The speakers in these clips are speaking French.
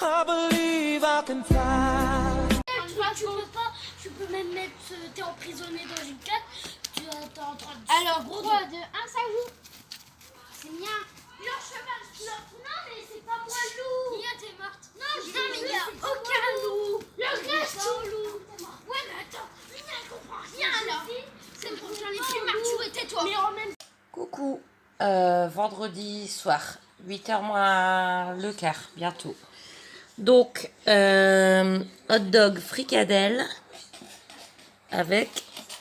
I believe I can fly. Tu peux même mettre, t'es emprisonné dans une cage, tu es en train de... Alors, quoi, de 1, ça joue. C'est mien. Le cheval, non mais c'est pas moi le loup. Mia, t'es morte. Non, mais il n'y a aucun loup. Le reste, loup. Ouais, mais attends, Mia, elle comprend rien alors. C'est bon, j'en ai plus marre de jouer, tais-toi. Mais en même... Coucou, vendredi soir, 8h moins le quart, bientôt. Donc, hot dog fricadelle avec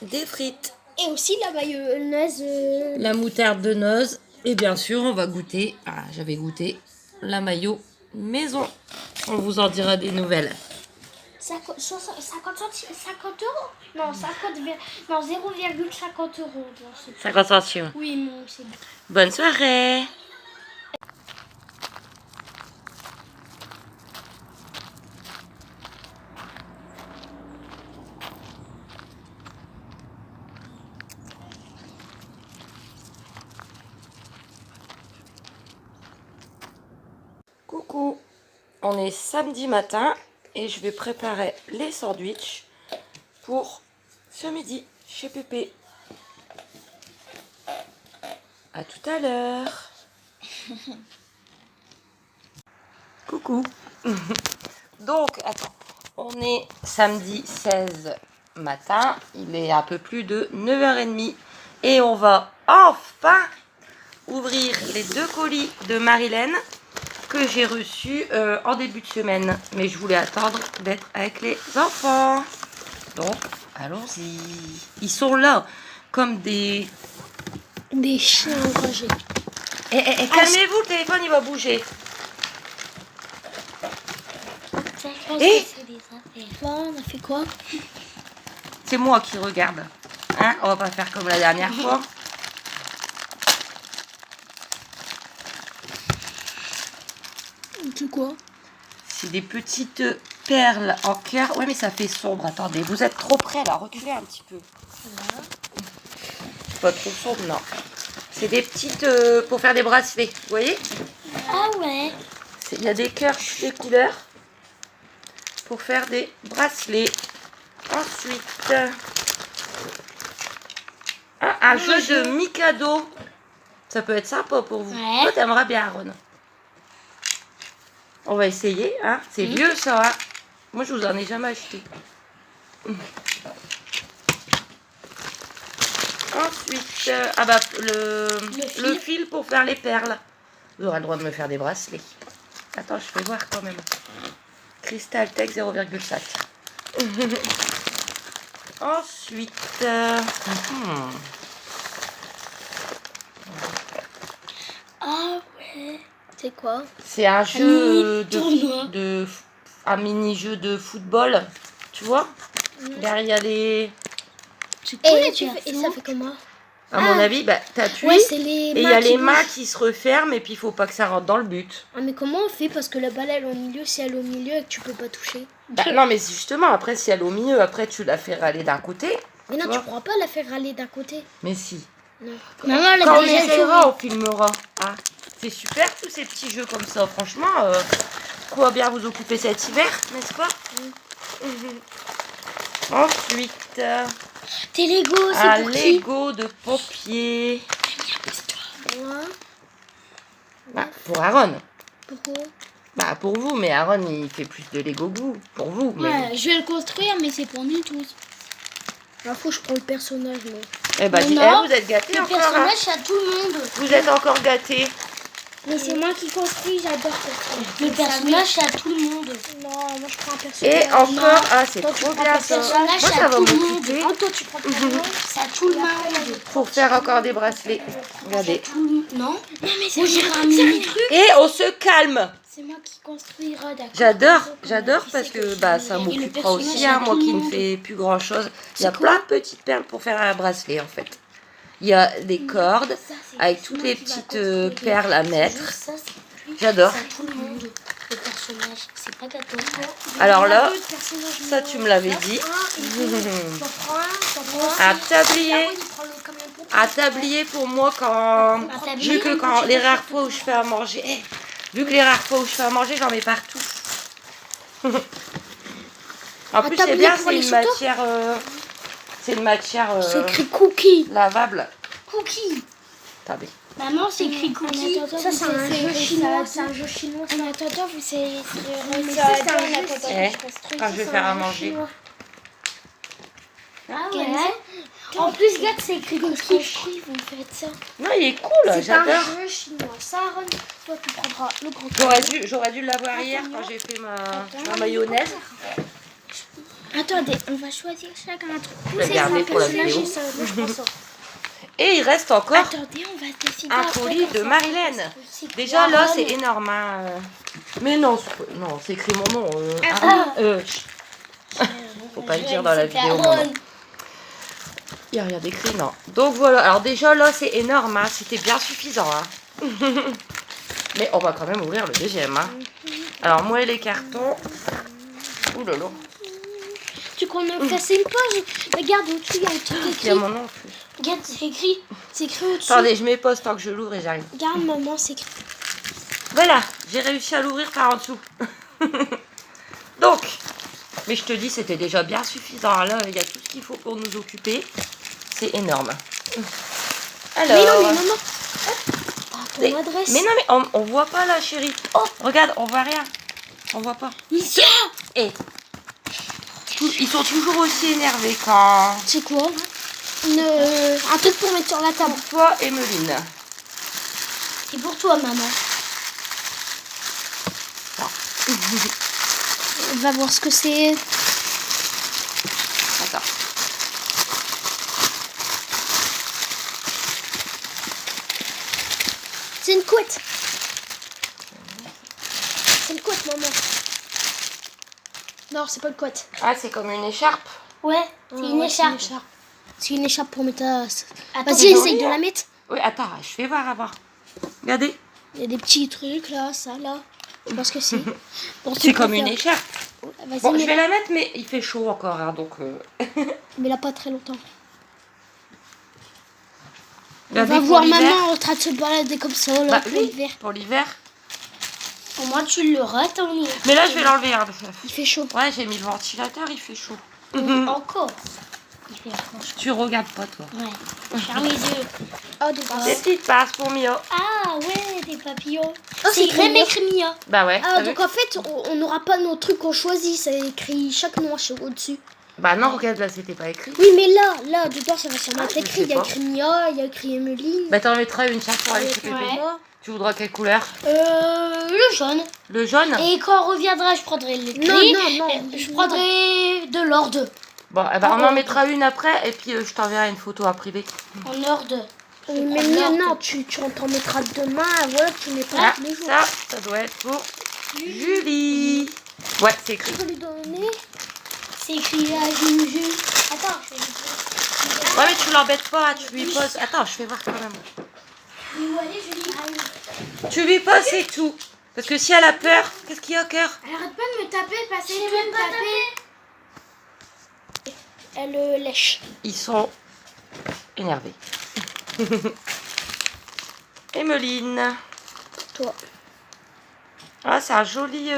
des frites. Et aussi la mayonnaise. La moutarde de noz. Et bien sûr, on va goûter, j'avais goûté la mayo maison. On vous en dira des nouvelles. 50 centimes, 50 euros. Non, 0,50 euros. 50 centimes. Oui, non, c'est bon. Bonne soirée. Coucou, on est samedi matin et je vais préparer les sandwichs pour ce midi chez Pépé. À tout à l'heure. Coucou. Donc, attends, on est samedi 16 matin, il est un peu plus de 9h30 et on va enfin ouvrir les 2 colis de Marilène que j'ai reçus en début de semaine. Mais je voulais attendre d'être avec les enfants. Donc, allons-y. Ils sont là, comme des chiens enragés. Calmez-vous, le téléphone, il va bouger. Et on a fait quoi? C'est moi qui regarde. Hein, on va pas faire comme la dernière fois. C'est quoi? C'est des petites perles en cœur. Ouais, mais ça fait sombre. Attendez, vous êtes trop près là. Reculez un petit peu. Voilà. Pas trop sombre, non. C'est des petites pour faire des bracelets. Vous voyez? Ah ouais. Il y a des cœurs, des couleurs pour faire des bracelets. Ensuite, un jeu de Mikado. Ça peut être sympa pour vous. Ouais. Toi, t'aimerais bien, Aaron. On va essayer, hein. C'est vieux, ça, hein. Moi, je vous en ai jamais acheté. Ensuite, le fil pour faire les perles. Vous aurez le droit de me faire des bracelets. Attends, je vais voir quand même. Crystal Tech 0,5. Ensuite, Ah ouais. C'est quoi? c'est un jeu tournoi. un mini-jeu de football. Tu vois? Derrière, il y a les... Et ça fait comment? À mon avis, bah, t'appuies. Ouais, c'est les et il y a les mains qui se referment et puis il faut pas que ça rentre dans le but. Ah mais comment on fait? Parce que la balle elle est au milieu, si elle est au milieu et que tu peux pas toucher. Bah, non mais justement, après si elle est au milieu, après tu la fais râler d'un côté. Mais non, tu tu vois. pourras pas la faire râler d'un côté. Mais si. Non. Quand on essaiera, on filmera. Ah, c'est super tous ces petits jeux comme ça. Franchement, quoi bien vous occuper cet hiver, n'est-ce pas? Ensuite, Tes Lego, c'est un pour qui? Lego de pompier. Ouais. Bah, pour Aaron. Pourquoi? Bah pour vous, mais Aaron il fait plus de Lego que vous. Pour vous. Mais... Ouais, je vais le construire, mais c'est pour nous tous. Il faut que je prends le personnage là. Eh bah, Mais non, vous êtes gâtés Le encore. personnage Hein. c'est à tout le monde. Vous êtes encore gâtés. Mais c'est moi qui construis, j'adore construire. Le personnage c'est à tout le monde. Non, moi je prends un personnage. Et encore, c'est Toi, tu trop prends bien ton ça. personnage, Moi c'est ça à va tout le m'occuper. monde. Toi tu prends ton personnage, c'est à tout le monde. Pour faire encore des bracelets. Regardez. Non, mais c'est un truc. Et on se calme. C'est moi qui construira, d'accord. J'adore parce que bah, ça m'occupera aussi, hein, moi qui ne fais plus grand chose. Il y a plein de petites perles pour faire un bracelet en fait. Il y a des cordes avec toutes les petites perles à mettre. J'adore. C'est à tout le monde, le personnage. C'est pas gâteau. Alors là, ça tu me l'avais dit. Un tablier. Un tablier pour moi vu que les rares fois où je fais à manger, j'en mets partout. En plus, c'est tablier bien, pour c'est les une photos. matière... c'est une matière C'est écrit cookie. lavable. Cookie. Attendez. Maman, c'est écrit cookie. Ça, c'est un jeu chinois. C'est un jeu chinois. En attendant, vous savez. Mais ça, c'est un jeu. Quand je vais faire à manger. Ah ouais. En plus, regarde, c'est écrit cookie. Vous faites ça. Non, il est cool, C'est un j'adore. jeu chinois. Ça, Aaron, toi, tu prendras le gros. J'aurais dû l'avoir hier quand j'ai fait ma mayonnaise. Attendez, on va choisir chacun un truc. Je vais le garder pour la vidéo. Et il reste encore Attendez, on va décider. un après colis comme de ça. Marilène. Déjà là, c'est énorme. Hein. Mais non, c'est écrit mon nom. Faut pas le dire dans la vidéo. Maman. Il n'y a rien d'écrit, non. Donc voilà, alors déjà là, c'est énorme. Hein. C'était bien suffisant. Hein. Mais on va quand même ouvrir le deuxième. Hein. Alors moi et les cartons. Ouh là là. Tu crois qu'on a cassé une page? Regarde au-dessus, il y a un truc Il y écrit. a mon nom en plus. Regarde, c'est écrit. C'est écrit au-dessus. Attendez, je mets pause tant que je l'ouvre et j'arrive. Regarde, maman, c'est écrit. Voilà, j'ai réussi à l'ouvrir par en dessous. Donc, mais je te dis, c'était déjà bien suffisant. Là, il y a tout ce qu'il faut pour nous occuper. C'est énorme. Alors, Mais non, mais maman. Ton adresse. mais non, mais on voit pas là, chérie. Oh, regarde, on voit rien. On voit pas. Ici. Et ils sont toujours aussi énervés quand... C'est quoi? Un truc pour mettre sur la table. Toi, Emeline. C'est pour toi, maman. On va voir ce que c'est. Attends. C'est une couette. C'est une couette, maman. Non, c'est pas une couette. Ah, c'est comme une écharpe. Ouais, c'est Ouais, une ouais, écharpe. c'est une écharpe. C'est une écharpe pour mettre ta... Attends, Vas-y, mais essaye de la mettre. Oui, attends, je vais voir avant. Regardez. Il y a des petits trucs là, ça là. Je pense que c'est. Bon, tu C'est comme préfères- une écharpe. Vas-y, Bon, je vais mets-la. la mettre, mais il fait chaud encore, hein, donc... Mais là, pas très longtemps. On Regardez, va pour voir l'hiver. maman en train de se balader comme ça là, Bah pour oui, l'hiver. pour l'hiver. Au moins, tu le rates, hein. Mais là, je vais l'enlever. Hein, parce que... Il fait chaud. Ouais, j'ai mis le ventilateur, il fait chaud. Encore. Il fait chaud. Tu regardes pas, toi. Ouais. Ferme les yeux. Oh, des Des pinces. petites passes pour Mio. Ah ouais, des papillons. Oh, c'est c'est même Mio. écrit Mia. Bah ouais. Ah, t'as donc vu en fait, on n'aura pas nos trucs qu'on choisit. C'est écrit chaque nom au-dessus. Bah non, regarde, là, c'était pas écrit. Oui, mais là, dedans, ça va sûrement être je écrit. sais Il y a pas. écrit Mia, il y a écrit Emeline. Bah t'en mettras une chaque pour aller chez Pépé. Ouais. Tu voudras quelle couleur? Le jaune. Le jaune? Et quand on reviendra, je prendrai le gris. Non. Et je prendrai de l'ordre. Bon, eh ben, on en mettra une après et puis je t'enverrai une photo en privé. En ordre. Oui, mais non, tu t'en mettras demain. Voilà, tu mets pas Ah, tous les jours. ça doit être pour Julie. Ouais, c'est écrit. Tu peux lui donner. C'est écrit à Juju. Attends, je vais lui Ouais, mais tu l'embêtes pas, tu lui poses. Attends, je vais voir quand même. dire. Où aller, Julie? Tu lui poses, c'est tout. Parce que si elle a peur, qu'est-ce qu'il y a au cœur? Elle arrête pas de me taper, passer tout me taper. Elle lèche. Ils sont énervés. Emeline. Toi. Ah, c'est un joli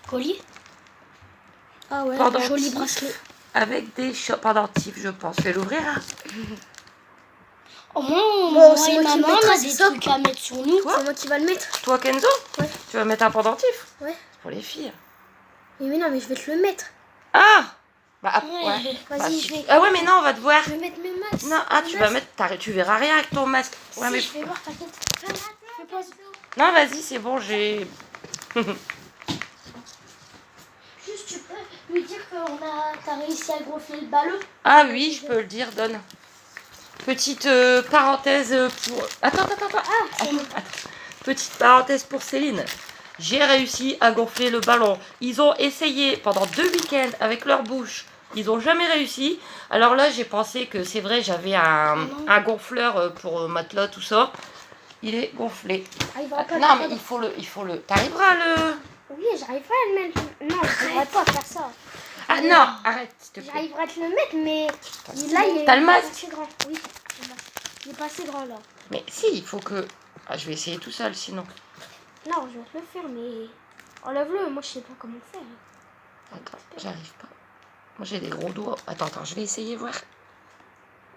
Colis. Ah ouais, Pendentif. joli bracelet. avec des pendentifs, je pense. Je vais l'ouvrir. Hein. Au moins, Bon, moi c'est et moi qui maman, le on mettrai, a c'est des ça. trucs à mettre sur nous. Toi C'est moi qui va le mettre. Toi, Kenzo? Ouais. Tu vas mettre un pendentif? Ouais. C'est pour les filles. Oui, mais non, mais je vais te le mettre. Ah bah, Ouais. ouais. Vas-y, Bah, je vais. Ah ouais, mais non, on va te voir. Je vais mettre mes masques. Non, ah, tu Mes vas masques. mettre... Tu verras rien avec ton masque. Ouais, Si, mais... je vais voir, t'inquiète. Je pose. Non, vas-y, c'est bon, j'ai... Juste, tu peux lui dire que t'as réussi à gonfler le ballon. Ah oui, je peux le dire, donne. Petite parenthèse pour... Attends. Attends. Petite parenthèse pour Céline. J'ai réussi à gonfler le ballon. Ils ont essayé pendant 2 week-ends avec leur bouche. Ils n'ont jamais réussi. Alors là, j'ai pensé que c'est vrai, j'avais un gonfleur pour matelas, tout ça. Il est gonflé. Ah, il va pas Non, le mais il faut le... T'arriveras à le... Oui, j'arriverai à le mettre. Non, je devrais pas faire ça. Ah non, arrête, s'il te plaît. J'arriverai à te le mettre, mais là, il est T'as le pas masque? assez grand. Oui, le masque. Il est pas assez grand là. Mais si, il faut que... Ah, je vais essayer tout seul, sinon. Non, je vais te le faire, mais. Enlève-le, moi je sais pas comment faire. Attends, j'arrive pas. Moi j'ai des gros doigts. Attends, je vais essayer voir.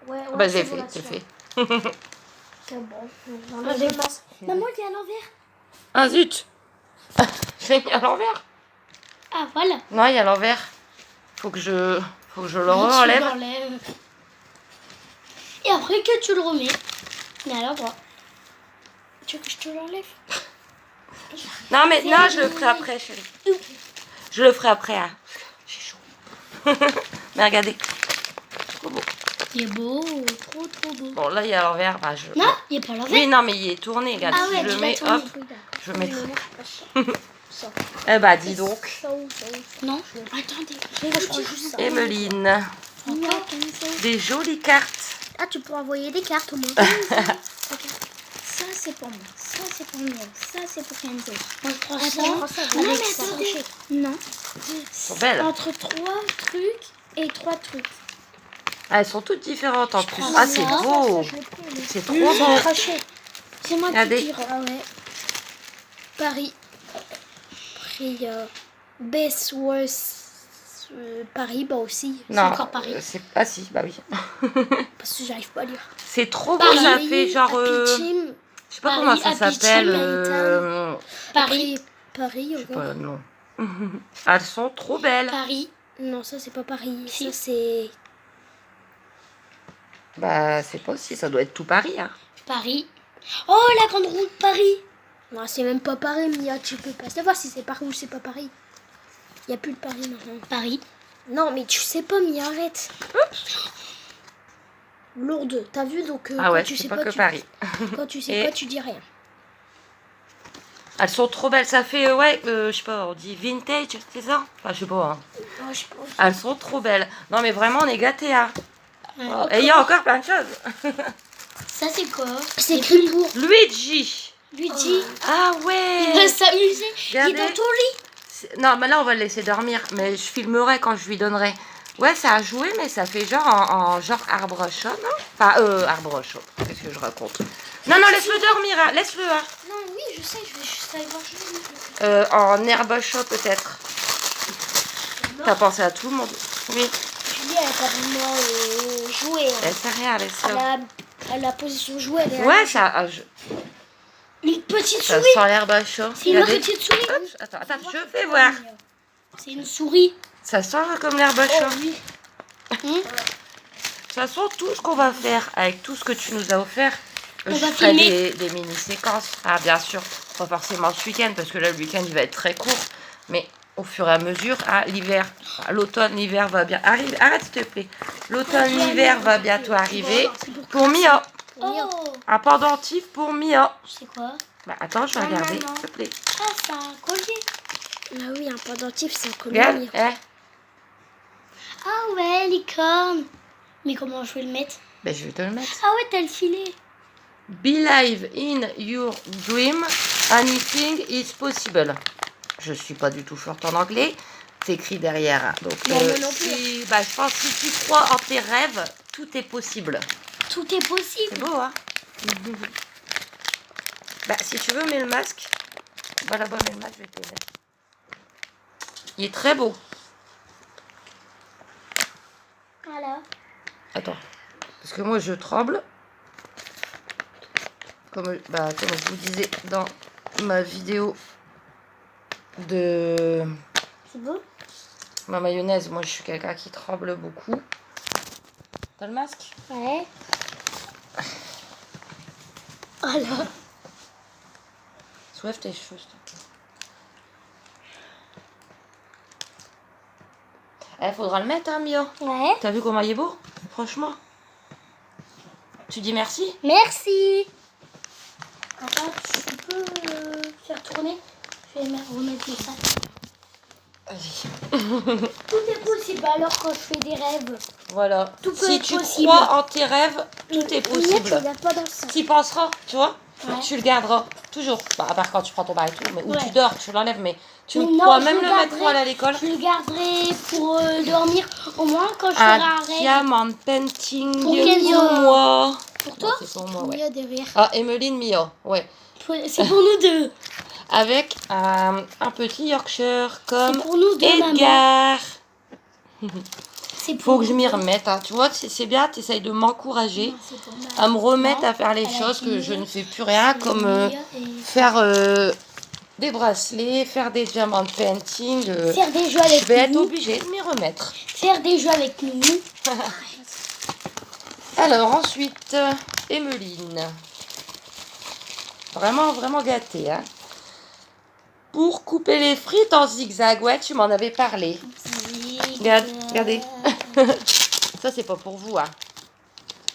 Ouais, Ah bah c'est j'ai bon, fait, là, c'est tu fait. vois. C'est bon. J'enlève le masque. Maman, il est à l'envers. Ah zut. Je l'ai mis à l'envers. Ah, voilà. Non, il est à l'envers. Faut que je le Tu relève. l'enlèves. Et après que tu le remets. Mais à l'endroit. Tu veux que je te l'enlève? Non mais non, je le ferai après, chérie. Je le ferai après. Hein. J'ai chaud. Mais regardez. Trop beau. Il est beau, trop beau. Bon là il est à l'envers. Bah, Non, il est pas à l'envers. Oui, non mais il est tourné. Regarde, Ah si ouais, je le tu mets, l'as tourné. hop, Oui, d'accord. je mettrai. Ça. Eh bah dis donc. Non, attendez. Je prends juste ça. Emeline. Des jolies cartes. Ah, tu peux envoyer des cartes au moins. Ça, c'est pour moi. Ça, c'est pour moi. Ça, c'est pour Kenzo. Moi, je prends ça. Non, mais attendez. Non. Elles sont belles. Entre 3 trucs et 3 trucs. Ah, elles sont toutes différentes en plus. prends Ah, ça. c'est beau. C'est trop beau. C'est moi qui Regardez. tire. Ah ouais. Paris. Après, Best Worst Paris, bah aussi. C'est Non, encore Paris. Ah si, bah oui. Parce que j'arrive pas à lire. C'est trop beau, Paris, ça fait genre... Happy Team, je sais pas Paris, comment ça Happy s'appelle. Team, Paris. Paris, Je sais encore. pas, non. Elles sont trop belles. Paris. Non, ça c'est pas Paris. Ça c'est Bah, c'est pas aussi, ça doit être tout Paris. Hein. Paris. Oh, la grande roue de Paris. Non, c'est même pas Paris, Mia. Tu peux pas savoir si c'est Paris ou c'est pas Paris. Il y a plus de Paris maintenant. Paris. Non, mais tu sais pas, Mia, arrête. Lourde. T'as vu, donc Ah quand ouais, tu c'est sais pas pas, que tu... Paris. quand tu sais Et- pas, tu dis rien. Elles sont trop belles, ça fait, ouais, je sais pas, on dit vintage, c'est ça? Enfin, je sais pas. Hein. Oh, je pense. Elles sont trop belles. Non, mais vraiment, on est gâtés, hein. Ouais. Oh, et il y a encore plein de choses. Ça c'est quoi? C'est écrit pour Luigi. Luigi. Ah Il va ouais. s'amuser. Il est Regardez. dans ton lit. Non, mais là, on va le laisser dormir. Mais je filmerai quand je lui donnerai. Ouais, ça a joué, mais ça fait genre en genre arbre chaud, non? Enfin, arbre chaud. Qu'est-ce que je raconte? Non, non, laisse-le dormir, hein. Laisse-le, hein. Non, oui, je sais, je vais juste aller voir. En herbe chaud, peut-être. T'as pensé à tout le monde. Oui. Julie, elle a pas vraiment joué. Hein. Elle sait rien, laisse-le. Elle a posé son jouet. Elle est Ouais, ça, Une petite ça souris. sent l'herbe chaud. C'est une Regardez. petite souris. Hop, attends, je fais voir. C'est une souris. Ça sent comme l'herbe chaud. oui. De toute façon, tout ce qu'on va faire avec tout ce que tu nous as offert, On je va ferai filmer. des mini-séquences. Ah, bien sûr, pas forcément ce week-end, parce que là, le week-end, il va être très court. Mais au fur et à mesure, l'hiver, l'automne, l'hiver va bien arriver. Arrête, s'il te plaît. L'automne, l'hiver va bientôt arriver. Pour Mia. Oh. Un pendentif pour Mia. C'est quoi? Bah, attends, je vais Maman. regarder, s'il te plaît. Ah, c'est un collier. Ah oui, un pendentif, c'est un Regarde, collier. eh. Ah ouais, licorne. Mais comment je vais le mettre? Ben, je vais te le mettre. Ah ouais, t'as le filet. Believe in your dream, anything is possible. Je suis pas du tout forte en anglais. C'est écrit derrière. Donc, Non, moi non plus. je pense que si tu crois en tes rêves, tout est possible. Tout est C'est possible. beau, hein? Bah, si tu veux, mets le masque. Va là-bas, mets le masque, je vais te le mettre. Il est très beau. Voilà. Attends. Parce que moi, je tremble. Comme je vous disais dans ma vidéo de C'est beau? ma mayonnaise, moi, je suis quelqu'un qui tremble beaucoup. T'as le masque? Ouais. Voilà. Soulève tes cheveux, s'il te plaît. Faudra le mettre, hein, Mia. Ouais. T'as vu comment il est beau? Franchement. Tu dis merci? Merci. Attends, tu peux faire tourner? Je vais remettre le sac. Vas-y. Tout est possible alors quand je fais des rêves. Voilà. Tout peut Si être tu possible. crois en tes rêves, tout est Mia, possible. tu regardes pas dans le sac. Tu y penseras, tu vois? Ouais. Tu le garderas. Toujours. Bah, à part quand tu prends ton bain et tout. Mais, ou Ouais. tu dors, tu l'enlèves. Mais tu Mais non, pourras je même le le mettre garderai. à l'école. Je le garderai pour dormir au moins quand je ferai Un un rêve. diamant painting Pour Kenzo. pour moi. Pour toi? C'est pour moi, ouais. Mia derrière. Ah, Emeline Mia, ouais. C'est pour nous deux. avec un petit Yorkshire comme C'est pour nous deux, maman. Edgar. C'est Faut que je m'y remette. Hein. Tu vois, c'est bien, tu essayes de m'encourager à me remettre à faire les choses que je ne fais plus rien, comme faire des bracelets, faire des diamant painting. Faire des jeux Je avec vais être nous. obligée de m'y remettre. Faire des jeux avec nous. Alors ensuite, Emeline. Vraiment, vraiment gâtée. Hein. Pour couper les frites en zigzag, ouais, tu m'en avais parlé. Regarde, regardez. Ça, c'est pas pour vous. Hein.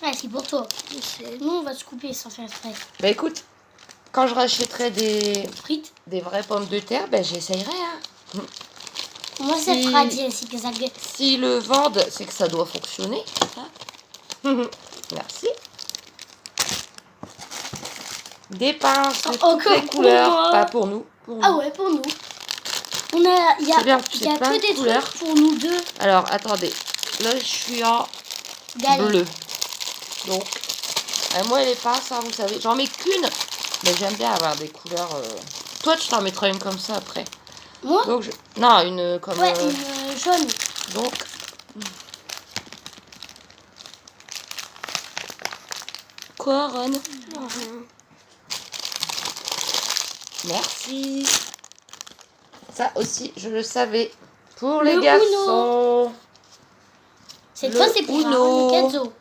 Ouais, c'est pour toi. Nous, on va se couper sans faire exprès. Bah écoute, quand je rachèterai Frites. des vraies pommes de terre, ben j'essayerai. Hein. Moi, ça Si- fera des zigzag. S'ils le vendent, c'est que ça doit fonctionner. Hein. Merci. Des pinces de toutes Encore les pour couleurs. moi. Pas pour nous. Pour Ah nous. ouais, pour nous. Il y a C'est bien, y c'est a plein que de des couleurs. trucs pour nous deux. Alors, attendez. Là, je suis en Galère. bleu. Donc, moi, les pinces, hein, vous savez, j'en mets qu'une. Mais j'aime bien avoir des couleurs. Toi, tu t'en mettras une comme ça après. Moi Donc, non, une comme. Ouais, une jaune. Donc. Quoi, Ron? Merci. Ça aussi, je le savais. Pour les Le garçons. Cette Le fois, c'est pour Uno. un gazzo.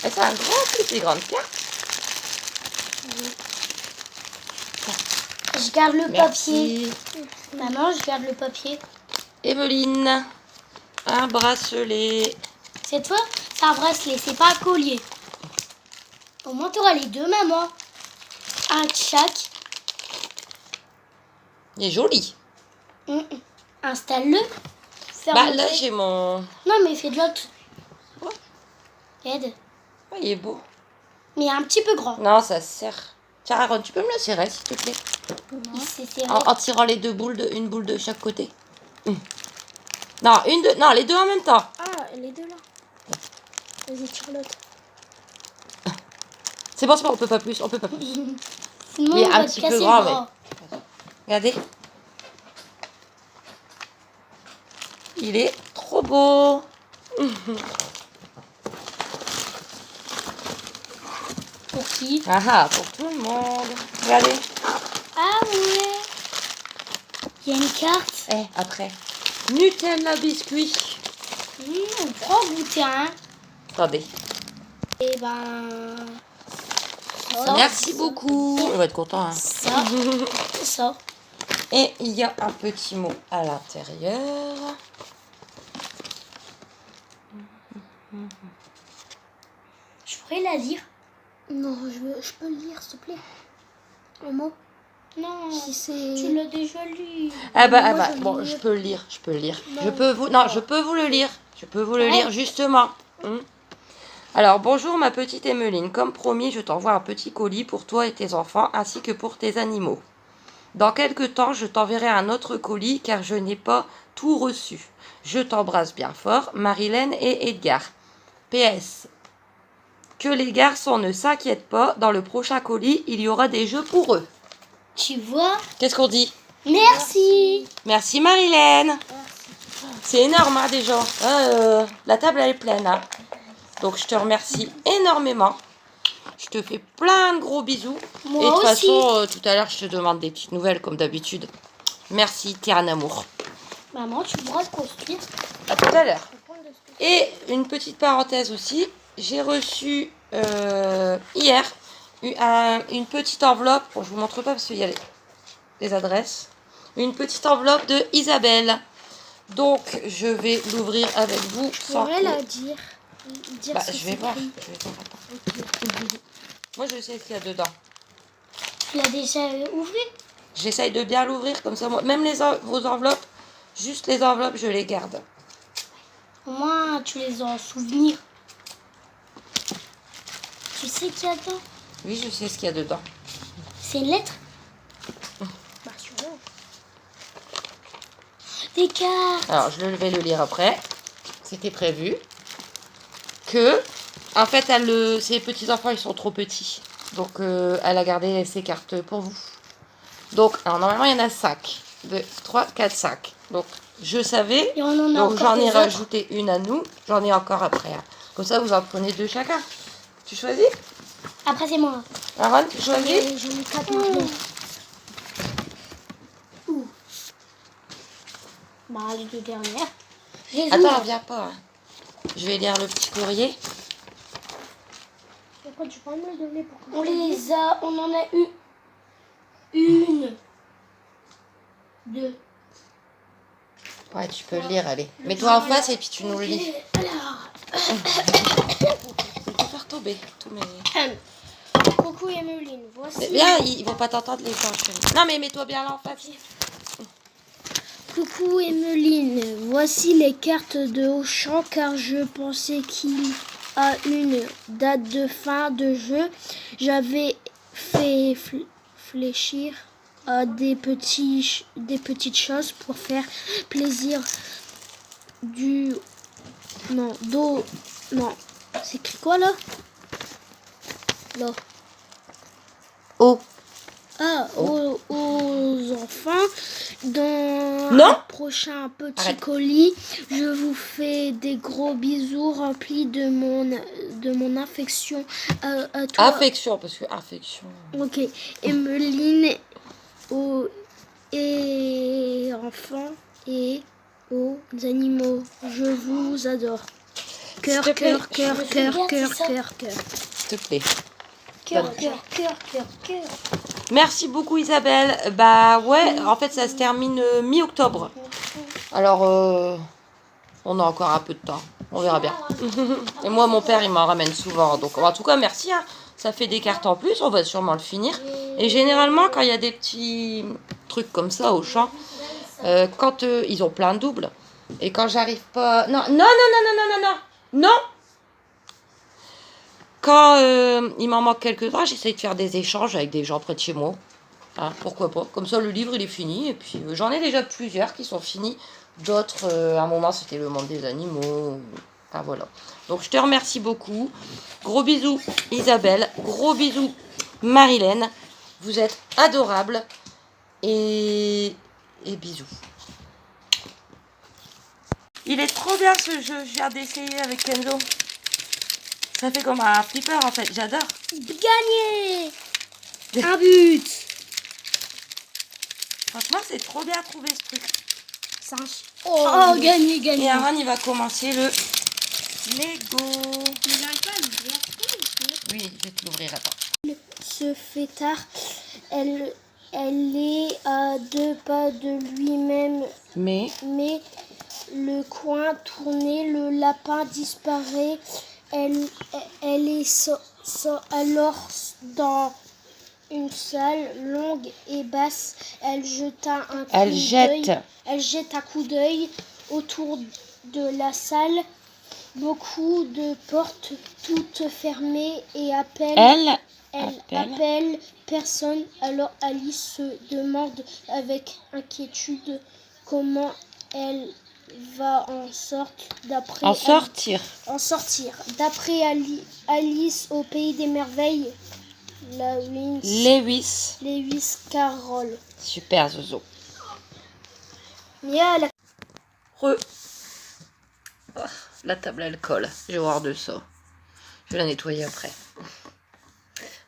Et c'est un grand truc, les grandes cartes. Je garde le papier. Merci. Maman, je garde le papier. Emeline. Un bracelet. Cette fois, c'est un bracelet, c'est pas un collier. Au moins, tu auras les deux, maman. Un de chaque. Il est joli. Installe-le. Bah Ferme-le. là, j'ai mon... Non, mais fais de l'autre. Ouais. Aide. Oh, il est beau. Mais un petit peu grand. Non, ça sert. Tiens, Aaron, tu peux me le serrer, s'il te plaît? Il s'est serré. En tirant les deux boules, une boule de chaque côté. Non, non, les deux en même temps. Ah, les deux là. Vas-y, tire l'autre. C'est bon, on peut pas plus, on peut pas plus. Sinon, Il est on un va petit te peu casser grand, le bras. Regardez. Il est trop beau. Pour qui? Ah ah, pour tout le monde. Regardez. Ah ouais. Il y a une carte. Après. Nutella biscuit. On prend goûter un. Attendez. Et ben. Ça, Merci beaucoup. On va être content. Hein. Ça. Et il y a un petit mot à l'intérieur. Je pourrais la lire. Non, je peux le lire, s'il te plaît. Le mot. Non, si c'est... Tu l'as déjà lu. Bon, je peux le lire, Non. Je peux vous le lire. Je peux vous le lire, justement. Alors, bonjour ma petite Emeline. Comme promis, je t'envoie un petit colis pour toi et tes enfants, ainsi que pour tes animaux. Dans quelque temps, je t'enverrai un autre colis, car je n'ai pas tout reçu. Je t'embrasse bien fort, Marilène et Edgar. PS. Que les garçons ne s'inquiètent pas, dans le prochain colis, il y aura des jeux pour eux. Tu vois? Qu'est-ce qu'on dit? Merci. Merci Marilène. C'est énorme hein, déjà. La table elle est pleine. Hein. Donc je te remercie énormément. Je te fais plein de gros bisous. Moi et de toute aussi. façon, tout à l'heure, je te demande des petites nouvelles comme d'habitude. Merci, t'es un amour. Maman, tu pourras te construire. À tout à l'heure. Et une petite parenthèse aussi. J'ai reçu hier une petite enveloppe. Bon, je vous montre pas parce qu'il y a les adresses. Une petite enveloppe de Isabelle. Donc, je vais l'ouvrir avec vous. la dire. Je vais voir. Attends. Moi, je sais ce qu'il y a dedans. Tu l'as déjà ouvert? J'essaye de bien l'ouvrir comme ça. Moi, même vos enveloppes, juste les enveloppes, je les garde. Au moins, tu les as en souvenir. Tu sais qu'il y a dedans? Oui, je sais ce qu'il y a dedans. C'est une lettre? Bah, sûrement. Des cartes. Alors, je vais le lire après. C'était prévu. En fait, ses petits-enfants, ils sont trop petits. Donc, elle a gardé ses cartes pour vous. Donc, alors, normalement, il y en a 5. 2, 3, 4, 5. Donc, je savais. Et on en a Donc, encore j'en ai des autres. rajouté une à nous. J'en ai encore après. Hein. Comme ça, vous en prenez 2 chacun. Tu choisis? Après, c'est moi. Aaron, tu choisis? J'en ai 4 maintenant. Ouh. Bah, les 2 dernières. Je les Attends, ouvre. viens pas. Hein. Je vais lire le petit courrier. Pourquoi tu peux me le donner pour on les a, on en a eu une, 2. Ouais, tu peux le lire, allez. Mets-toi en face et puis tu nous le lis. Alors, Je vais faire tomber tous mes... Coucou Emeline, voici. Viens, ils vont pas t'entendre les gens, chérie. Non, mais mets-toi bien là en face. Coucou Emeline, voici les cartes de Auchan car je pensais qu'il a une date de fin de jeu. J'avais fait fléchir à des petites choses pour faire plaisir non, c'est écrit quoi là? Là. Oh. Ah, aux enfants, dans Non. le prochain petit Arrête. colis, je vous fais des gros bisous remplis de mon affection à toi. Affection, parce que affection... Ok, Emeline, et enfants et aux animaux, je vous adore. Cœur, S'il te plaît. cœur, cœur, cœur, cœur, cœur, cœur. S'il te plaît. Cœur, Donne. cœur, cœur, cœur, cœur. Merci beaucoup Isabelle. Bah ouais, en fait ça se termine mi-octobre. Alors on a encore un peu de temps. On verra bien. Et moi mon père il m'en ramène souvent. Donc en tout cas merci. Hein. Ça fait des cartes en plus. On va sûrement le finir. Et généralement quand il y a des petits trucs comme ça au champ, quand ils ont plein de doubles. Et quand j'arrive pas... Non, non, non, non, non, non, non, non. Non. Quand il m'en manque quelques-uns, j'essaie de faire des échanges avec des gens près de chez moi. Hein, pourquoi pas. Comme ça, le livre, il est fini. Et puis, j'en ai déjà plusieurs qui sont finis. D'autres, à un moment, c'était le monde des animaux. Enfin, voilà. Donc, je te remercie beaucoup. Gros bisous, Isabelle. Gros bisous, Marilène. Vous êtes adorables. Et bisous. Il est trop bien ce jeu. Je viens d'essayer avec Kenzo. Ça fait comme un flipper en fait, j'adore. Gagné un but. Franchement, c'est trop bien trouvé ce truc. Oh, gagné, Et gagné. Aaron, il va commencer le Lego. Oui, je vais te l'ouvrir, attends. Ce fêtard, elle est à 2 pas de lui-même, Mais mais le coin tourné, le lapin disparaît. Elle est alors dans une salle longue et basse. Elle jette un coup d'œil autour de la salle. Beaucoup de portes toutes fermées et elle appelle personne. Alors Alice se demande avec inquiétude comment elle va en sortir. D'après Alice au pays des merveilles, Lewis Carroll. Super Zozo. Mia, La table elle colle. J'ai horreur de ça. Je vais la nettoyer après.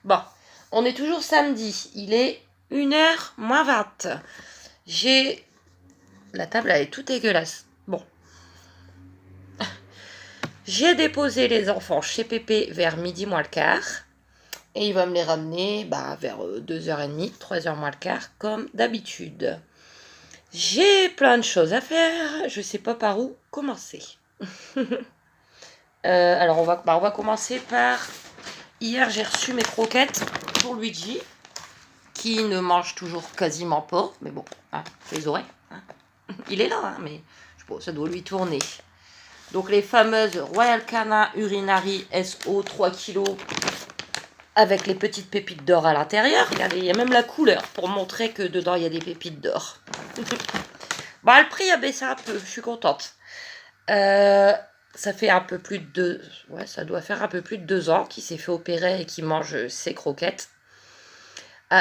Bon, on est toujours samedi. Il est 1h moins 20. La table elle est toute dégueulasse. Bon. J'ai déposé les enfants chez Pépé vers midi moins le quart. Et il va me les ramener vers 2h30, 3h moins le quart, comme d'habitude. J'ai plein de choses à faire. Je sais pas par où commencer. Alors, on va commencer par... Hier, j'ai reçu mes croquettes pour Luigi, qui ne mange toujours quasiment pas. Mais bon, hein, je les aurai. Hein. Il est là, hein, mais bon, ça doit lui tourner. Donc, les fameuses Royal Canin Urinary SO 3 kg avec les petites pépites d'or à l'intérieur. Regardez, il y a même la couleur pour montrer que dedans, il y a des pépites d'or. Bon, le prix a baissé un peu, je suis contente. Ça fait un peu plus de ça doit faire un peu plus de 2 ans qu'il s'est fait opérer et qu'il mange ses croquettes.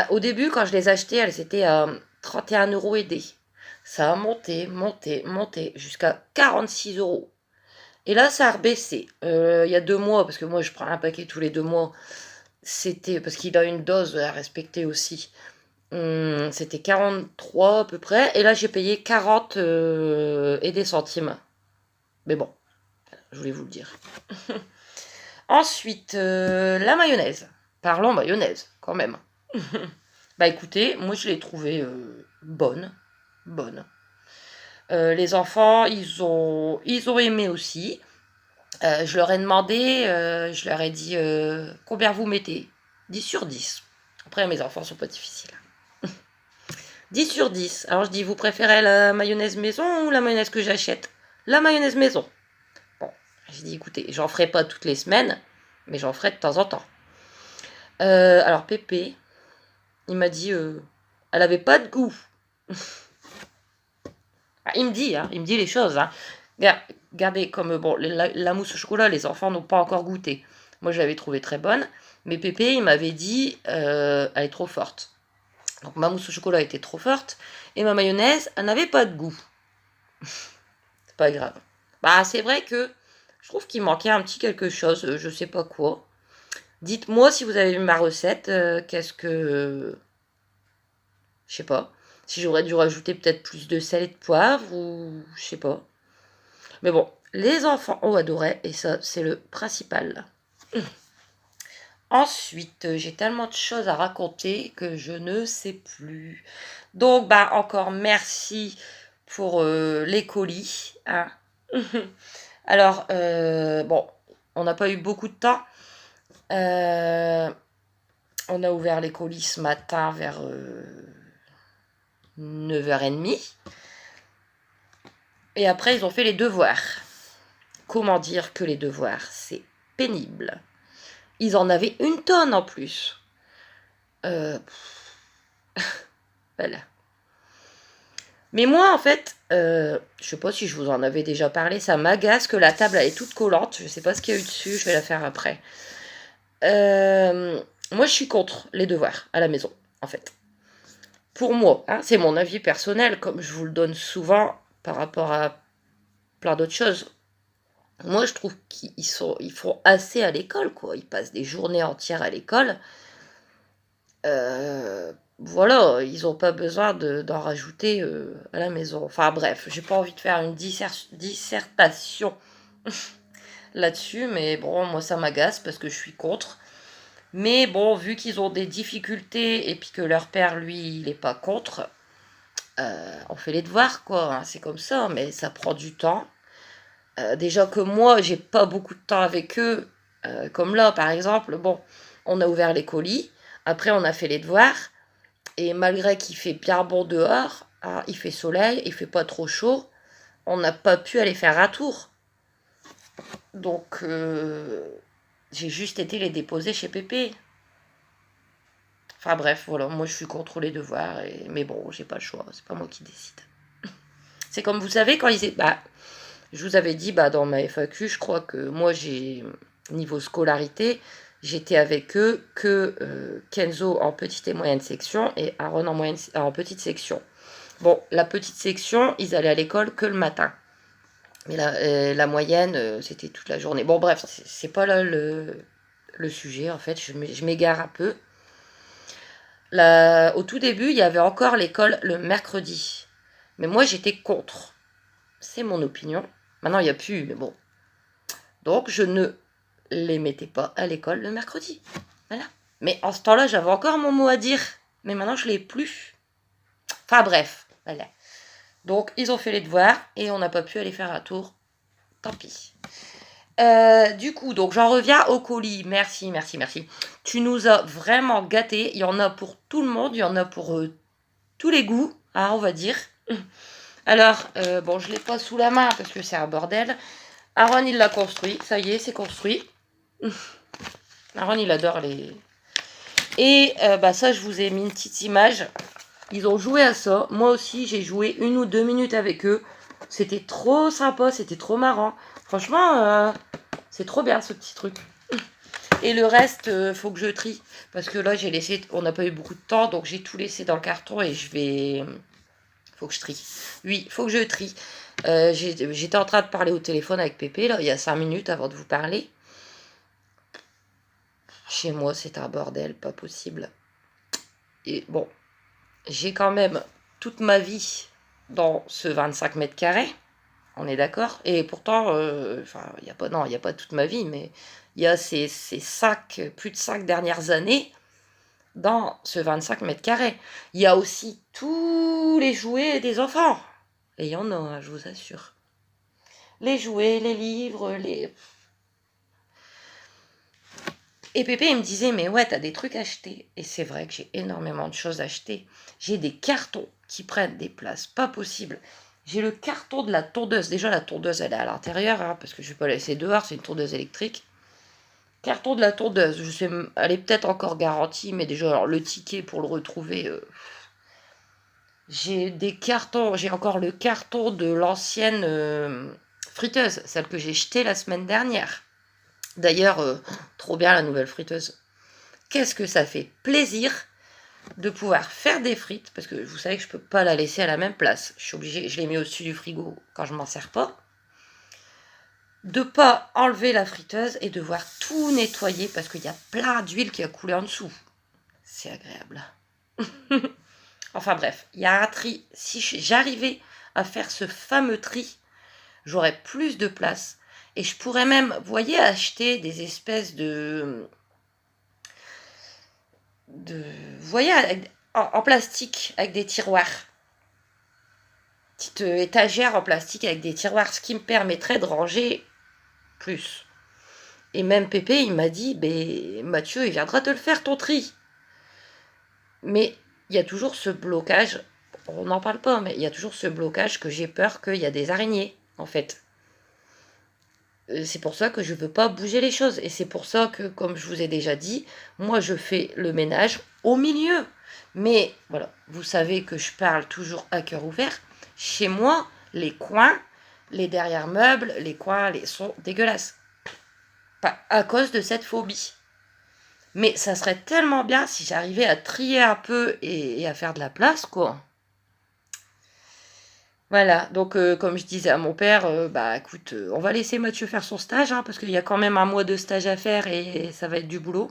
Au début, quand je les achetais, elles étaient à 31 € et des. Ça a monté, monté, monté jusqu'à 46 €. Et là, ça a rebaissé. Il y a 2 mois, parce que moi, je prends un paquet tous les 2 mois. C'était parce qu'il a une dose à respecter aussi. C'était 43 à peu près. Et là, j'ai payé 40 et des centimes. Mais bon, je voulais vous le dire. Ensuite, la mayonnaise. Parlons mayonnaise, quand même. Bah écoutez, moi je l'ai trouvée bonne. Bonne. Les enfants, ils ont aimé aussi. Je leur ai demandé, je leur ai dit combien vous mettez 10 sur 10. Après, mes enfants sont pas difficiles. 10 sur 10. Alors je dis, vous préférez la mayonnaise maison ou la mayonnaise que j'achète? La mayonnaise maison. Bon, j'ai dit, écoutez, j'en ferai pas toutes les semaines, mais j'en ferai de temps en temps. Alors Pépé, il m'a dit, elle avait pas de goût. Il me dit les choses. Hein. Regardez, comme bon, la mousse au chocolat, les enfants n'ont pas encore goûté. Moi, je l'avais trouvée très bonne. Mais Pépé, il m'avait dit, elle est trop forte. Donc, ma mousse au chocolat était trop forte. Et ma mayonnaise, elle n'avait pas de goût. C'est pas grave. Bah, c'est vrai que je trouve qu'il manquait un petit quelque chose. Je sais pas quoi. Dites-moi si vous avez vu ma recette. Qu'est-ce que... je sais pas. Si j'aurais dû rajouter peut-être plus de sel et de poivre ou je sais pas. Mais bon, les enfants ont adoré et ça, c'est le principal. Ensuite, j'ai tellement de choses à raconter que je ne sais plus. Donc, bah, encore merci pour les colis. Hein. Alors, bon, on n'a pas eu beaucoup de temps. On a ouvert les colis ce matin vers 9h30. Et après, ils ont fait les devoirs. Comment dire que les devoirs, c'est pénible. Ils en avaient une tonne en plus. Voilà. Mais moi, en fait, je sais pas si je vous en avais déjà parlé, ça m'agace que la table elle est toute collante. Je sais pas ce qu'il y a eu dessus, je vais la faire après. Moi, je suis contre les devoirs à la maison, en fait. Pour moi, hein, c'est mon avis personnel, comme je vous le donne souvent par rapport à plein d'autres choses. Moi, je trouve qu'ils font assez à l'école, quoi. Ils passent des journées entières à l'école. Voilà, ils n'ont pas besoin d'en rajouter à la maison. Enfin bref, j'ai pas envie de faire une dissertation là-dessus, mais bon, moi ça m'agace parce que je suis contre. Mais bon, vu qu'ils ont des difficultés et puis que leur père, lui, il n'est pas contre, on fait les devoirs, quoi. Hein, c'est comme ça, mais ça prend du temps. Déjà que moi, j'ai pas beaucoup de temps avec eux. Comme là, par exemple, bon, on a ouvert les colis. Après, on a fait les devoirs. Et malgré qu'il fait bien bon dehors, hein, il fait soleil, il fait pas trop chaud, on n'a pas pu aller faire un tour. Donc, j'ai juste été les déposer chez Pépé. Enfin bref, voilà, moi je suis contre les devoirs, mais bon, j'ai pas le choix, c'est pas moi qui décide. C'est comme vous savez, quand ils étaient... Bah, je vous avais dit, bah, dans ma FAQ, je crois que moi j'ai, niveau scolarité, j'étais avec eux que Kenzo en petite et moyenne section et Aaron en petite section. Bon, la petite section, ils allaient à l'école que le matin. Mais la moyenne, c'était toute la journée. Bon, bref, c'est pas là le sujet, en fait, je m'égare un peu. Au tout début, il y avait encore l'école le mercredi. Mais moi, j'étais contre. C'est mon opinion. Maintenant, il n'y a plus, mais bon. Donc, je ne les mettais pas à l'école le mercredi. Voilà. Mais en ce temps-là, j'avais encore mon mot à dire. Mais maintenant, je ne l'ai plus. Enfin, bref. Voilà. Donc, ils ont fait les devoirs et on n'a pas pu aller faire un tour. Tant pis. Du coup, donc j'en reviens au colis. Merci, merci, merci. Tu nous as vraiment gâtés. Il y en a pour tout le monde. Il y en a pour tous les goûts, hein, on va dire. Alors, bon, je ne l'ai pas sous la main parce que c'est un bordel. Aaron, il l'a construit. Ça y est, c'est construit. Aaron, il adore les... Et bah ça, je vous ai mis une petite image. Ils ont joué à ça. Moi aussi, j'ai joué 1 ou 2 minutes avec eux. C'était trop sympa, c'était trop marrant. Franchement, c'est trop bien ce petit truc. Et le reste, faut que je trie. Parce que là, j'ai laissé... On n'a pas eu beaucoup de temps, donc j'ai tout laissé dans le carton et je vais... Faut que je trie. Oui, faut que je trie. J'étais en train de parler au téléphone avec Pépé, là, il y a 5 minutes avant de vous parler. Chez moi, c'est un bordel, pas possible. Et bon, j'ai quand même toute ma vie dans ce 25 mètres carrés. On est d'accord? Et pourtant, enfin, il n'y a pas, non, il n'y a pas toute ma vie, mais il y a ces plus de 5 dernières années dans ce 25 mètres carrés. Il y a aussi tous les jouets des enfants. Et il y en a, hein, je vous assure. Les jouets, les livres, les... Et Pépé, il me disait, mais ouais, t'as des trucs à acheter. Et c'est vrai que j'ai énormément de choses à acheter. J'ai des cartons qui prennent des places, pas possible. J'ai le carton de la tondeuse. Déjà, la tondeuse, elle est à l'intérieur, hein, parce que je ne vais pas la laisser dehors, c'est une tondeuse électrique. Carton de la tondeuse, je sais, elle est peut-être encore garantie, mais déjà, alors, le ticket pour le retrouver... J'ai des cartons, j'ai encore le carton de l'ancienne friteuse, celle que j'ai jetée la semaine dernière. D'ailleurs, trop bien la nouvelle friteuse. Qu'est-ce que ça fait plaisir de pouvoir faire des frites, parce que vous savez que je peux pas la laisser à la même place. Je suis obligée, je l'ai mis au-dessus du frigo quand je m'en sers pas. De pas enlever la friteuse et devoir tout nettoyer parce qu'il y a plein d'huile qui a coulé en dessous. C'est agréable. Enfin bref, il y a un tri. Si j'arrivais à faire ce fameux tri, j'aurais plus de place. Et je pourrais même, vous voyez, acheter des espèces de vous voyez, en plastique, avec des tiroirs. Petite étagère en plastique avec des tiroirs, ce qui me permettrait de ranger plus. Et même Pépé, il m'a dit, ben, Mathieu, il viendra te le faire, ton tri. Mais il y a toujours ce blocage, on n'en parle pas, mais il y a toujours ce blocage que j'ai peur qu'il y a des araignées, en fait. C'est pour ça que je ne veux pas bouger les choses. Et c'est pour ça que, comme je vous ai déjà dit, moi je fais le ménage au milieu. Mais voilà, vous savez que je parle toujours à cœur ouvert. Chez moi, les coins, les derrière meubles, les coins sont dégueulasses. Pas à cause de cette phobie. Mais ça serait tellement bien si j'arrivais à trier un peu et à faire de la place, quoi. Voilà, donc comme je disais à mon père, bah écoute, on va laisser Mathieu faire son stage, hein, parce qu'il y a quand même un mois de stage à faire et ça va être du boulot.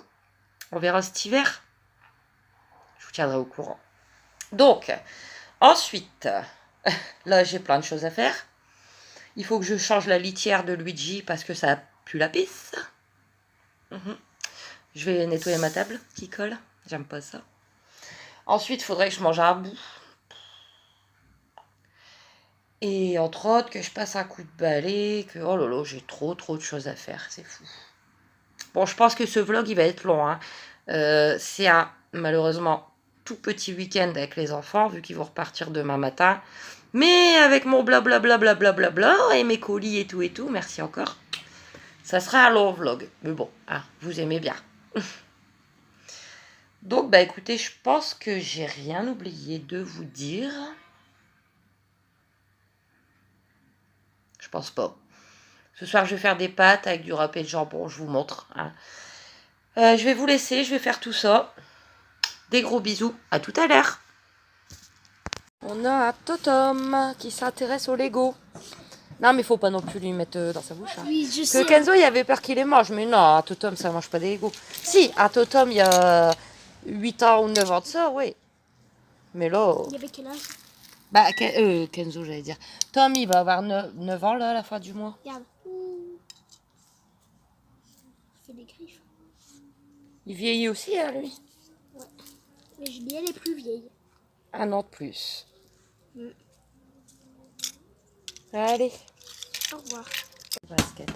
On verra cet hiver. Je vous tiendrai au courant. Donc, ensuite, là j'ai plein de choses à faire. Il faut que je change la litière de Luigi parce que ça pue la pisse. Je vais nettoyer ma table qui colle. J'aime pas ça. Ensuite, il faudrait que je mange un bout. Et entre autres, que je passe un coup de balai, que oh là là, j'ai trop de choses à faire, c'est fou. Bon, je pense que ce vlog, il va être long. Hein. C'est un, malheureusement, tout petit week-end avec les enfants, vu qu'ils vont repartir demain matin. Mais avec mon blablabla et mes colis et tout, merci encore. Ça sera un long vlog. Mais bon, hein, vous aimez bien. Donc, bah écoutez, je pense que j'ai rien oublié de vous dire. Je pense pas. Ce soir, je vais faire des pâtes avec du râpé de jambon. Je vous montre. Hein. Je vais vous laisser. Je vais faire tout ça. Des gros bisous. À tout à l'heure. On a un Totom qui s'intéresse au Lego. Non, mais il faut pas non plus lui mettre dans sa bouche. Hein. Oui, je Que sais. Kenzo, il avait peur qu'il les mange. Mais non, un Totom, ça mange pas des Lego. Si, un Totom, il y a 8 ans ou 9 ans de ça, oui. Mais là... Il y avait quel âge? Bah, Kenzo, j'allais dire. Tom, il va avoir 9 ans, là, à la fin du mois. Regarde. Il fait des griffes. Il vieillit aussi, hein, lui. Ouais. Mais Julie, elle est plus vieille. 1 an de plus. Allez. Au revoir. Basket.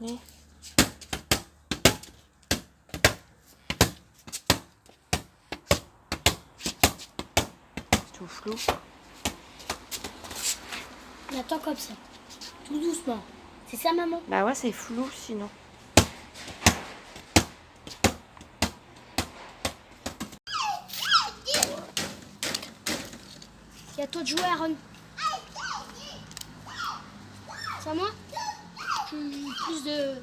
Oui. Tout flou. On attend comme ça. Tout doucement. C'est ça, maman? Bah ouais, c'est flou sinon. Il y a toi de jouer, Aaron. C'est à moi. Plus de...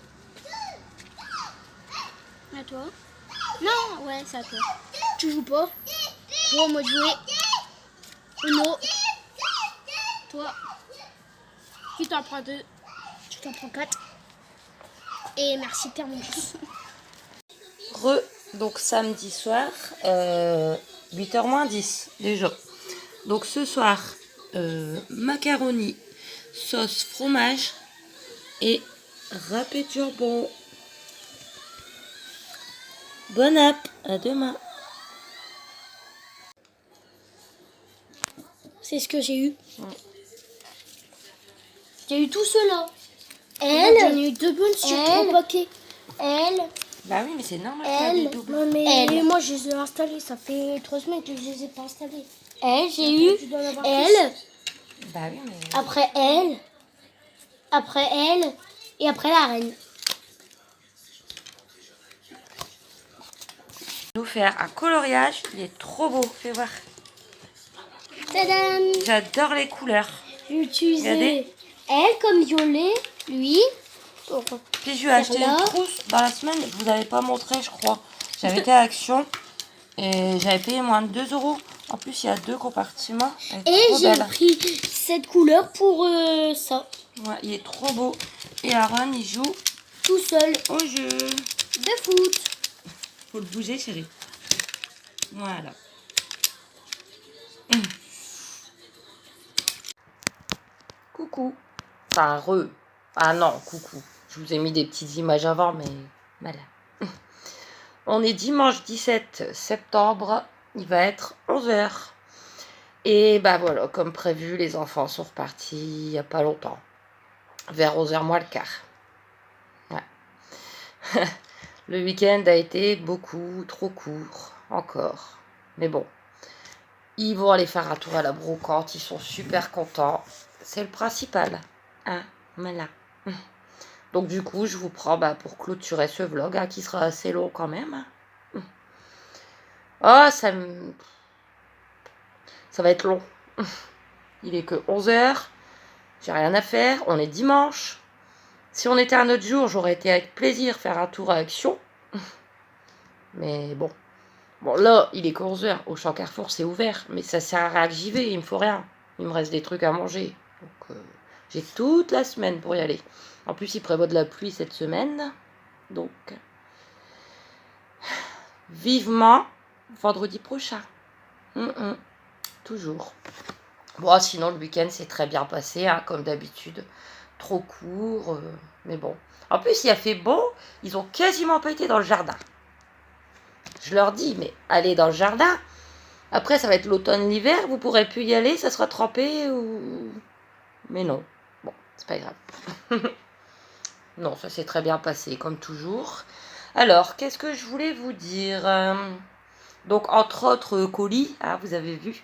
À toi. Non, ouais, c'est à toi. Tu joues pas. Toi, moi de jouer. Uno. Toi. Tu t'en prends 2. Tu t'en prends 4. Et merci, terminé. Donc samedi soir, 8h moins 10 déjà. Donc ce soir, macaroni, sauce fromage et râpé de jambon. Bon app, à demain. C'est ce que j'ai eu. Ouais. J'ai eu tout cela. Elle. J'en ai eu 2 bonnes sur 3 paquets. Elle. Bah oui, mais c'est normal qu'il y a des Elle. doubles. Non, mais moi, je les ai installés. Ça fait 3 semaines que je les ai pas installés. Elle, j'ai eu. Elle. Bah oui, mais... Après elle. Après elle. Et après la reine. Nous faire un coloriage, il est trop beau, fais voir. Tadam! J'adore les couleurs. J'ai utilisé Regardez. elle comme violet, lui. Pour... Puis je lui ai acheté là. une trousse dans la semaine, je vous avais pas montré je crois. J'avais été à Action et j'avais payé moins de 2 €. En plus il y a 2 compartiments. Et j'ai pris cette couleur pour ça. Ouais, il est trop beau. Et Aaron il joue Tout seul. au jeu. De foot. Faut le bouger chérie. Voilà. Coucou. Enfin, Ah non, coucou. Je vous ai mis des petites images avant, mais voilà. On est dimanche 17 septembre. Il va être 11h. Et bah voilà, comme prévu, les enfants sont repartis il n'y a pas longtemps. Vers 11h moins le quart. Ouais. Le week-end a été beaucoup trop court. Encore. Mais bon. Ils vont aller faire un tour à la brocante. Ils sont super contents. C'est le principal. Hein, voilà. Donc du coup, je vous prends pour clôturer ce vlog, hein, qui sera assez long quand même. Oh, ça va être long. Il est que 11h. J'ai rien à faire. On est dimanche. Si on était un autre jour, j'aurais été avec plaisir faire un tour à Action. Mais bon. Bon, là, il est que 11h. Au Champ Carrefour, c'est ouvert. Mais ça sert à rien que j'y vais. Il me faut rien. Il me reste des trucs à manger. Donc, j'ai toute la semaine pour y aller. En plus, il prévoit de la pluie cette semaine. Donc, vivement vendredi prochain. Toujours. Bon, sinon, le week-end s'est très bien passé, hein, comme d'habitude. Trop court. Mais bon. En plus, il a fait beau. Ils ont quasiment pas été dans le jardin. Je leur dis, mais allez dans le jardin. Après, ça va être l'automne, l'hiver. Vous pourrez plus y aller. Ça sera trempé ou... Mais non. Bon, c'est pas grave. Non, ça s'est très bien passé, comme toujours. Alors, qu'est-ce que je voulais vous dire? Donc, entre autres colis, hein, vous avez vu.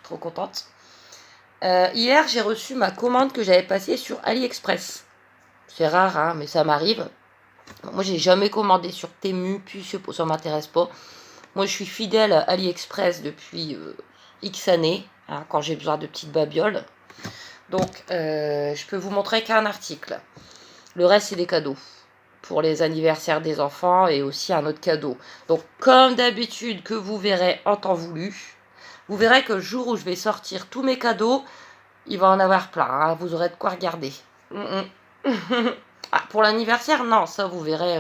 Trop contente. Hier, j'ai reçu ma commande que j'avais passée sur AliExpress. C'est rare, hein, mais ça m'arrive. Moi, j'ai jamais commandé sur Temu, puis ça m'intéresse pas. Moi, je suis fidèle à AliExpress depuis X années, hein, quand j'ai besoin de petites babioles. Donc, je peux vous montrer qu'un article. Le reste, c'est des cadeaux pour les anniversaires des enfants et aussi un autre cadeau. Donc, comme d'habitude, que vous verrez en temps voulu, vous verrez que le jour où je vais sortir tous mes cadeaux, il va en avoir plein. Hein, vous aurez de quoi regarder. Ah, pour l'anniversaire, non, ça vous verrez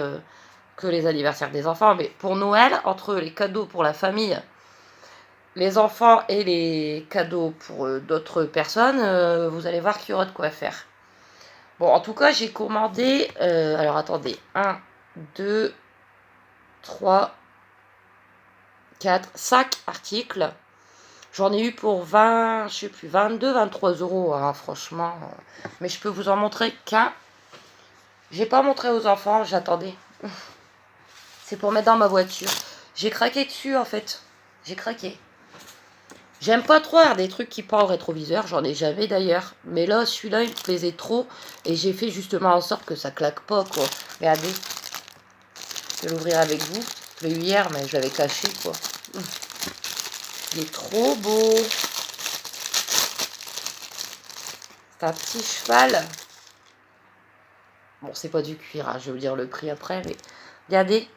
que les anniversaires des enfants. Mais pour Noël, entre les cadeaux pour la famille, les enfants et les cadeaux pour d'autres personnes, vous allez voir qu'il y aura de quoi faire. Bon, en tout cas, j'ai commandé... alors, attendez. 1, 2, 3, 4, 5 articles. J'en ai eu pour 20, je sais plus, 22, 23 €, hein, franchement. Mais je peux vous en montrer qu'un. J'ai pas montré aux enfants, j'attendais. C'est pour mettre dans ma voiture. J'ai craqué dessus, en fait. J'ai craqué. J'aime pas trop avoir des trucs qui partent au rétroviseur, j'en ai jamais d'ailleurs. Mais là, celui-là, il me plaisait trop. Et j'ai fait justement en sorte que ça claque pas, quoi. Regardez. Je vais l'ouvrir avec vous. Je l'ai eu hier, mais je l'avais caché, quoi. Il est trop beau. C'est un petit cheval. Bon, c'est pas du cuir, hein, je vais vous dire le prix après, mais regardez,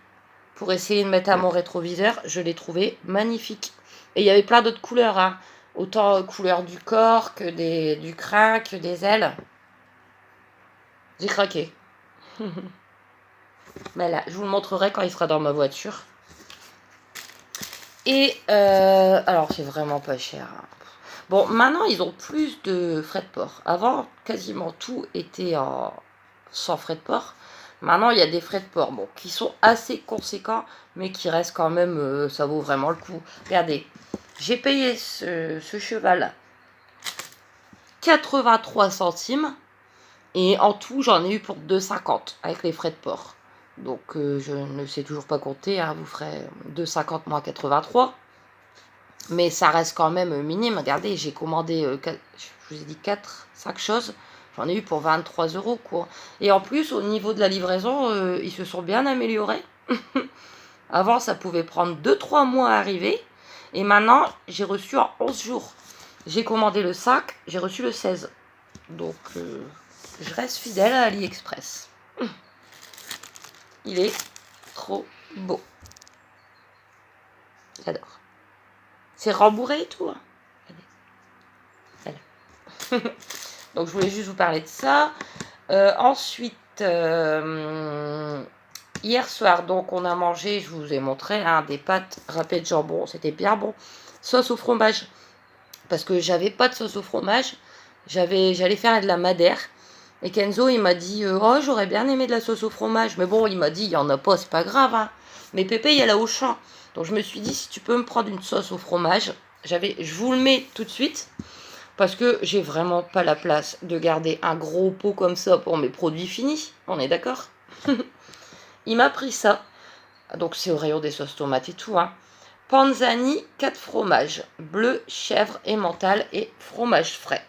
pour essayer de mettre à mon rétroviseur, je l'ai trouvé magnifique. Et il y avait plein d'autres couleurs, hein. Autant couleur du corps que du crin, que des ailes. J'ai craqué. Mais là, je vous le montrerai quand il sera dans ma voiture. Et alors, c'est vraiment pas cher. Hein. Bon, maintenant, ils ont plus de frais de port. Avant, quasiment tout était sans frais de port. Maintenant, il y a des frais de port, bon, qui sont assez conséquents, mais qui restent quand même, ça vaut vraiment le coup. Regardez, j'ai payé ce cheval 83 centimes. Et en tout, j'en ai eu pour 2,50 avec les frais de port. Donc, je ne sais toujours pas compter. Hein, vous ferez 2,50 moins 83. Mais ça reste quand même minime. Regardez, j'ai commandé, je vous ai dit 5 choses. J'en ai eu pour 23 €, quoi. Et en plus, au niveau de la livraison, ils se sont bien améliorés. Avant, ça pouvait prendre 2-3 mois à arriver. Et maintenant, j'ai reçu en 11 jours. J'ai commandé le 5, j'ai reçu le 16. Donc, je reste fidèle à AliExpress. Il est trop beau. J'adore. C'est rembourré et tout. Hein. Voilà. Donc, je voulais juste vous parler de ça. Ensuite, hier soir, donc, on a mangé, je vous ai montré, hein, des pâtes râpées de jambon. C'était bien bon. Sauce au fromage. Parce que j'avais pas de sauce au fromage. J'allais faire de la madère. Et Kenzo, il m'a dit, oh, j'aurais bien aimé de la sauce au fromage. Mais bon, il m'a dit, il n'y en a pas, c'est pas grave. Hein. Mais Pépé, il y a la Auchan. Donc, je me suis dit, si tu peux me prendre une sauce au fromage, je vous le mets tout de suite. Parce que j'ai vraiment pas la place de garder un gros pot comme ça pour mes produits finis. On est d'accord? Il m'a pris ça. Donc, c'est au rayon des sauces tomates et tout. Hein. Panzani, 4 fromages. Bleu, chèvre, emmental et fromage frais.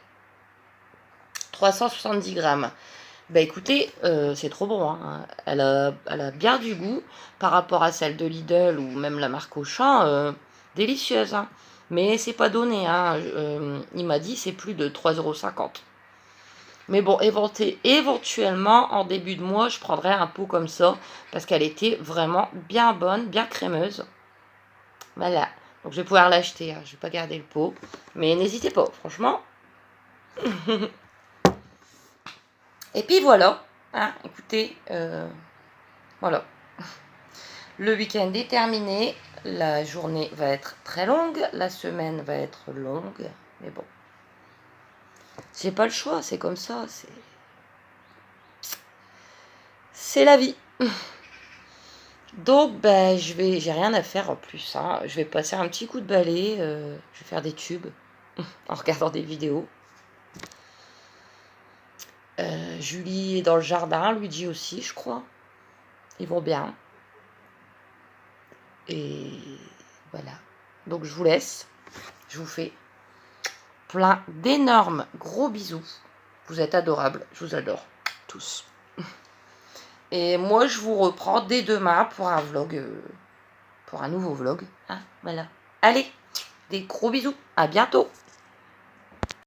370 grammes. Bah écoutez, c'est trop bon. Hein. Elle a bien du goût par rapport à celle de Lidl ou même la marque Auchan. Délicieuse. Hein. Mais c'est pas donné. Hein. Il m'a dit c'est plus de 3,50 €. Mais bon, éventuellement, en début de mois, je prendrai un pot comme ça. Parce qu'elle était vraiment bien bonne, bien crémeuse. Voilà. Donc je vais pouvoir l'acheter. Hein. Je vais pas garder le pot. Mais n'hésitez pas, franchement. Et puis voilà, hein, écoutez, voilà. Le week-end est terminé, la journée va être très longue, la semaine va être longue, mais bon. J'ai pas le choix, c'est comme ça, c'est la vie. Donc, ben, j'ai rien à faire en plus, hein. Je vais passer un petit coup de balai, je vais faire des tubes en regardant des vidéos. Julie est dans le jardin, Luigi aussi, je crois. Ils vont bien. Et voilà. Donc, je vous laisse. Je vous fais plein d'énormes gros bisous. Vous êtes adorables. Je vous adore. Tous. Et moi, je vous reprends dès demain pour un vlog. Pour un nouveau vlog. Hein, voilà. Allez, des gros bisous. À bientôt.